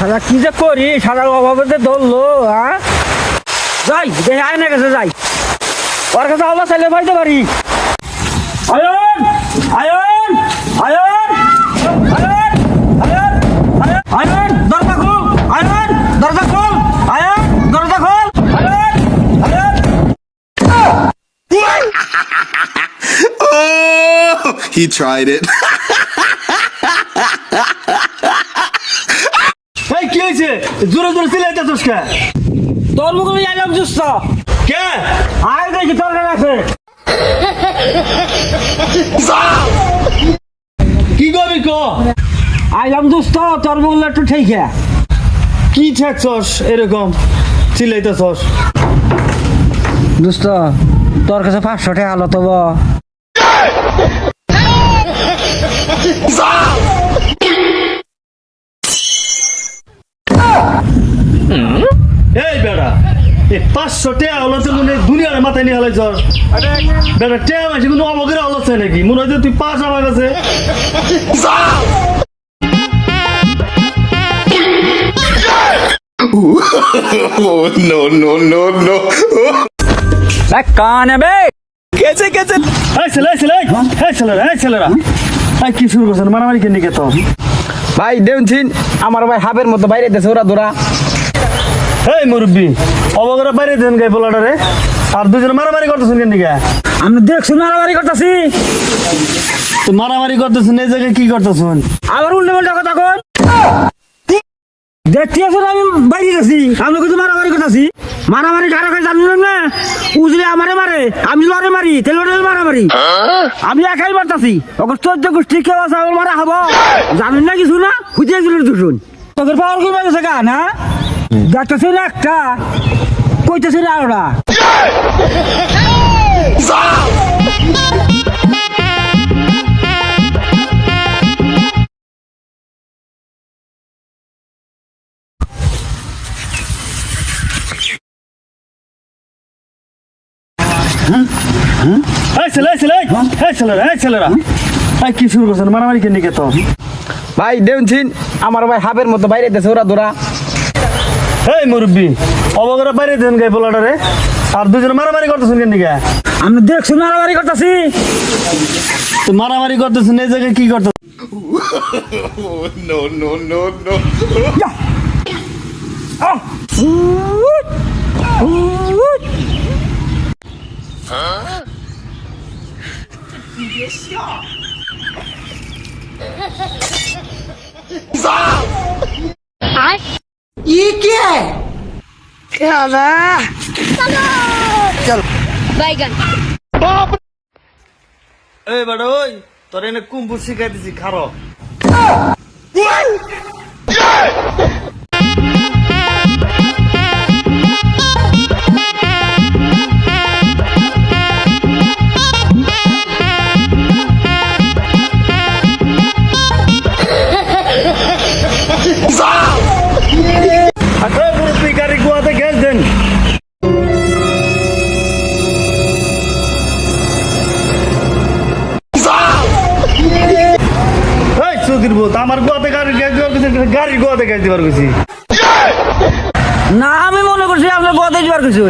সারা কি যে করি সারার অভাবে ধরলো হ্যাঁ যাই দেখে আয়না কাছে যাই ওর কাছে আল্লাহ চাইলে পাইতে পারি ion ion ion ion ion ion দরজা খোল আয়ন দরজা খোল আয়ন দরজা খোল ion ion Oh, he tried it. এই কি হয়েছে জোরে জোরে চিল্লাইতেছস কে? তোর মুখে আইলাম জুস কে? আয় দেখি তোর কাছে কি করবি ক? আইলাম দোস্ত তোর মুখে একটু ঠিক কি ঠেকছস এরকম চিল্লাইতেছস? দোস্ত তোর কাছে 500 টাকা আলো তব এই বেড়া এই 500 টাকা হলো তো মনে হয় দুনিয়ার মাথায় নিয়ে হালাইছস। বেড়া টাকা মাসে কোনো অবকের হলছে নাকি? মনে হয় যে তুই পাস আমার কাছে। Oh, no, no, no, no. কানে বে कैसे कैसे এই ছেলেরা এই কি শুরু করছেন মারামারি কেন নিকে তো? ভাই দেখছিন আমার ভাই হাবের মতো বাইরে দেশে ওরা দৌড়া এই মুরব্বি অবকের বাইরে দেন গাই পোলাটারে আর দুজন মারামারি করতেছেন কেন নিকে? আমি দেখছি মারামারি করতেছি তো মারামারি করতেছেন এই জায়গায় কি করতেছেন? আবার উল্টো পাল্টা কথা কন দেখতে আসুন আমি বাইরে গেছি আমি কিছু মারামারি করতেছি মারামারি কারা কাছে জানিলাম না উজলে আমারে মারে আমি লড়ে মারি তেলে মারামারি আমি একাই মারতাছি ওকে 14 গোষ্ঠী কেউ আছে আমার মারা হবো জানেন না কিছু না খুঁজে গেলেন দুজন তোদের পাওয়ার কমে গেছে গান হ্যাঁ দেখতেছি না একটা কইতেছি না ওরা এই ছেলেরা এই কি শুরু করছেন মারামারি কেন নিকে তো? ভাই দেখছিন আমার ভাই হাবের মতো বাইরে দেশে ওরা দৌড়া এই মুরব্বি অবকের বাইরে দেন গাই পোলাটারে আর দুজন মারামারি করতেছেন কেন নিকে? আমি দেখছি মারামারি করতেছি তো মারামারি করতেছেন এই জায়গায় কি করতেছেন? Oh, no, no, no, no. बैगन এই বেটা ওই তোর এনে কুম্ভু শিখাই দিছি খারো। মুরব্বি গাড়ি গোয়াতে গ্যাস দেন। এই চৌকির বোত আমার গোয়াতে গাড়ি গ্যাস দেওয়ার কিছু গাড়ির গোয়াতে গ্যাস দেওয়ার কিছু না আমি মনে করছি আপনার কথা দিবার কিছু